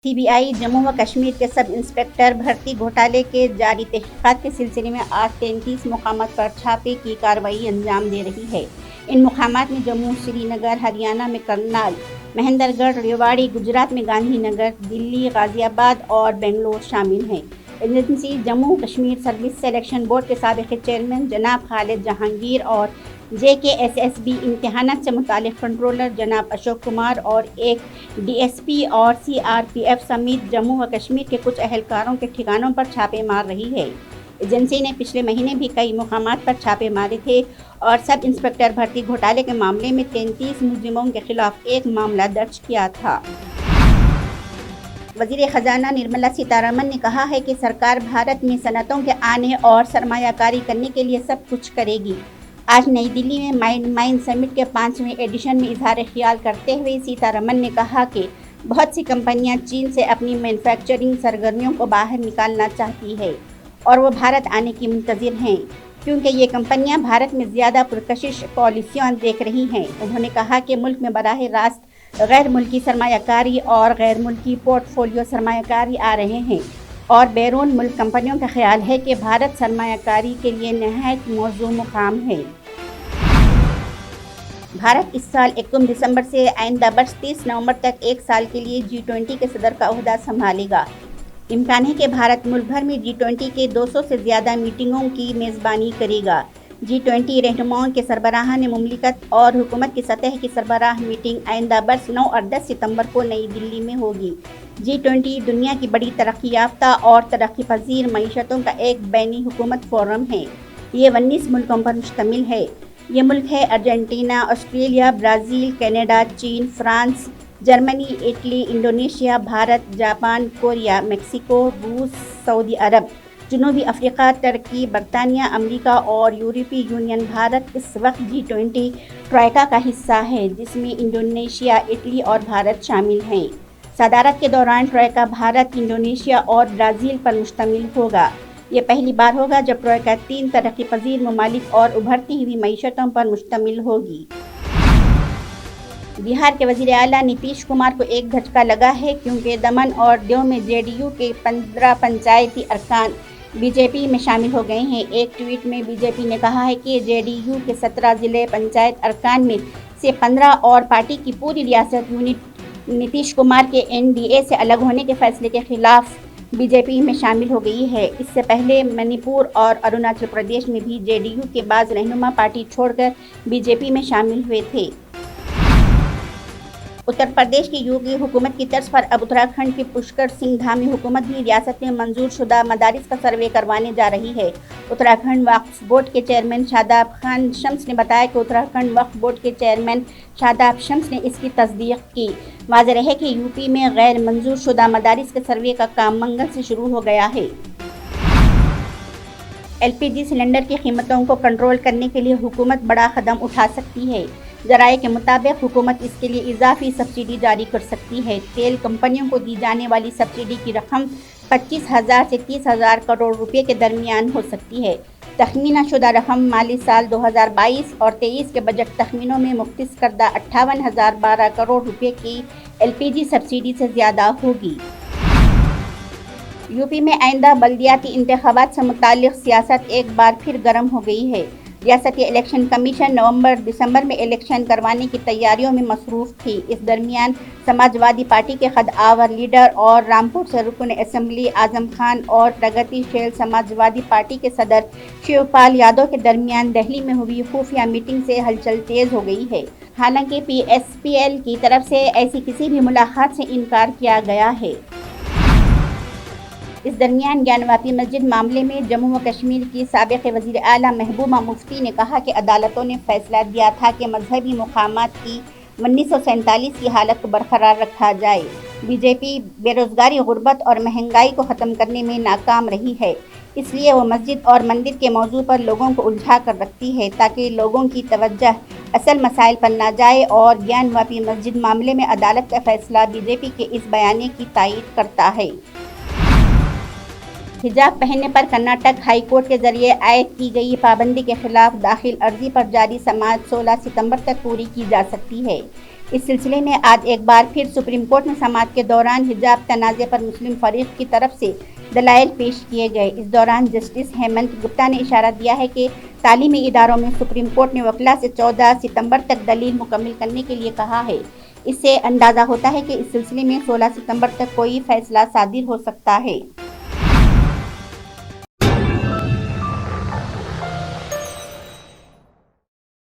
CBI Jammu व कश्मीर के sub inspector भर्ती घोटाले के जारी तहकीकात के सिलसिले में आज 33 मुकामात पर छापे की कार्रवाई अंजाम दे रही है। इन मुकामात में जम्मू, श्रीनगर, हरियाणा में करनाल, महेंद्रगढ़, रेवाड़ी, गुजरात में गांधी नगर, दिल्ली, गाजियाबाद और बेंगलोर शामिल हैं। Agency Jammu Kashmir service selection board के साबिक़ चेयरमैन जनाब खालिद जहांगीर और JKSSB इम्तिहानात से मुतालिक कंट्रोलर जनाब अशोक कुमार और एक DSP और CRPF समेत जम्मू व कश्मीर के कुछ अहलकारों के ठिकानों पर छापे मार रही है। एजेंसी ने पिछले महीने भी कई मुकामात पर छापे मारे थे और सब इंस्पेक्टर भर्ती घोटाले के मामले में 33 मुलजिमों के खिलाफ एक मामला दर्ज किया था। वज़ीर ख़जाना निर्मला सीतारमण ने कहा है कि सरकार भारत में सनअतों के आने और सरमायाकारी करने के लिए सब कुछ करेगी। आज नई दिल्ली में माइंड समिट के 5वें एडिशन में इजहार ख्याल करते हुए सीतारमण ने कहा कि बहुत सी कंपनियां चीन से अपनी मैन्युफैक्चरिंग सरगर्मियों को बाहर निकालना चाहती है और वो भारत आने की मुंतज़िर हैं, क्योंकि ये कंपनियां भारत में ज़्यादा पुरकशिश पॉलिसियां देख रही हैं। उन्होंने कहा कि मुल्क में बराह रास्त गैर मुल्की सरमायाकारी और गैर मुल्की पोर्टफोलियो सरमायाकारी आ रहे हैं और बैरून मुल्क कंपनियों का ख्याल है कि भारत सरमायाकारी के लिए नहायत मौजूद मुकाम है। भारत इस साल 21 दिसंबर से आइंदा वर्ष 30 नवंबर तक एक साल के लिए G20 के सदर का ओहदा संभालेगा। इम्कान है कि भारत मुल्क भर में G20 के 200 से ज़्यादा मीटिंगों की मेज़बानी करेगा। G20 रहनुमाओं के सरबराहान मुमलिकत और हुकूमत की सतह की सरबराह मीटिंग आइंदा वर्ष 9 और 10 सितंबर को नई दिल्ली में होगी। G20 दुनिया की बड़ी तरक्की याफ्ता और तरक्की पजीर मईशतों का एक बैनी हुकूमत फोरम है। ये 19 मुल्कों पर मुश्तमिल है। ये मुल्क है अर्जेंटीना, ऑस्ट्रेलिया, ब्राज़ील, कनाडा, चीन, France, Germany, Italy, Indonesia, Bharat, Japan, Korea, Mexico, रूस, सऊदी अरब, जनूबी अफ्रीका, तुर्की, बरतानिया, अमेरिका और यूरोपीय यूनियन। भारत इस वक्त G20 ट्राइका का हिस्सा है, जिसमें इंडोनेशिया, इटली और भारत शामिल हैं। सदारत के दौरान ट्राइका भारत, इंडोनेशिया और ब्राज़ील पर मुश्तमिल होगा। ये पहली बार होगा जब ट्राइका 3 तरक्की पजीर ममालिक और उभरती हुई मईशतों पर मुश्तमिल होगी। बिहार के वज़ीर आला नीतीश कुमार को एक झटका लगा है, क्योंकि दमन और दीव में JDU के 15 पंचायती अरकान BJP में शामिल हो गए हैं। एक ट्वीट में BJP ने कहा है कि JDU के 17 ज़िले पंचायत अरकान में से 15 और पार्टी की पूरी रियासत यूनिट नीतीश कुमार के NDA से अलग होने के फैसले के खिलाफ BJP में शामिल हो गई है। इससे पहले मणिपुर और अरुणाचल प्रदेश में भी JDU के बाद रहनुमा पार्टी छोड़कर BJP में शामिल हुए थे। उत्तर प्रदेश की योगी हुकूमत की तर्ज पर अब उत्तराखंड की पुष्कर सिंह धामी हुकूमत भी रियासत में मंजूर शुदा मदारिस का सर्वे करवाने जा रही है। उत्तराखंड वक्फ बोर्ड के चेयरमैन शादाब खान शम्स ने बताया कि उत्तराखंड वक्फ बोर्ड के चेयरमैन शादाब शम्स ने इसकी तस्दीक की। वाज़ेह है कि यूपी में गैर मंजूर शुदा मदारिस के सर्वे का काम मंगल से शुरू हो गया है। LPG सिलेंडर की कीमतों को कंट्रोल करने के लिए हुकूमत बड़ा कदम उठा सकती है। ज़राए के मुताबिक हुकूमत इसके लिए इजाफी सब्सिडी जारी कर सकती है। तेल कंपनियों को दी जाने वाली सब्सिडी की रकम 25,000 से 30,000 करोड़ रुपए के दरमियान हो सकती है। तखमीना शुदा रकम माली साल 2022 और 23 के बजट तखमीनों में मुख्तस करदा 58,012 करोड़ रुपए की LPG सब्सिडी से ज़्यादा होगी। यूपी में आइंदा बल्दियाती इंतखाबात से मुताल्लिक़ सियासत एक बार फिर गर्म हो गई है। रियासती इलेक्शन कमीशन नवंबर-दिसंबर में इलेक्शन करवाने की तैयारियों में मसरूफ़ थी। इस दरमियान समाजवादी पार्टी के ख़ुद-आवर लीडर और रामपुर से रुकन असम्बली आज़म खान और प्रगतिशील समाजवादी पार्टी के सदर शिवपाल यादव के दरमियान दिल्ली में हुई खुफिया मीटिंग से हलचल तेज़ हो गई है। हालांकि PSPL की तरफ से ऐसी किसी भी मुलाकात से इनकार किया गया है। इस दरमियान ज्ञानवापी मस्जिद मामले में जम्मू व कश्मीर की साबिक़ वज़ीर आला महबूबा मुफ्ती ने कहा कि अदालतों ने फैसला दिया था कि मजहबी मुकामात की 1947 की हालत को बरकरार रखा जाए। BJP बेरोज़गारी, गुर्बत और महंगाई को ख़त्म करने में नाकाम रही है, इसलिए वो मस्जिद और मंदिर के मौजू पर लोगों को उलझा कर रखती है ताकि लोगों की तवज्जो असल मसाइल पर न जाए। और ज्ञानवापी मस्जिद मामले में अदालत का फैसला BJP के इस बयाने की तायीद करता है। हिजाब पहनने पर कर्नाटक हाई कोर्ट के जरिए आयद की गई पाबंदी के खिलाफ दाखिल अर्जी पर जारी समाअत 16 सितंबर तक पूरी की जा सकती है। اس سلسلے میں آج ایک بار پھر سپریم کورٹ میں سماعت کے دوران حجاب تنازع پر مسلم فریق کی طرف سے دلائل پیش کیے گئے۔ اس دوران جسٹس ہیمنت گپتا نے اشارہ دیا ہے کہ تعلیمی اداروں میں سپریم کورٹ نے وکلاء سے 14 ستمبر تک دلیل مکمل کرنے کے لیے کہا ہے۔ اس سے اندازہ ہوتا ہے کہ اس سلسلے میں 16 ستمبر تک کوئی فیصلہ صادر ہو سکتا ہے۔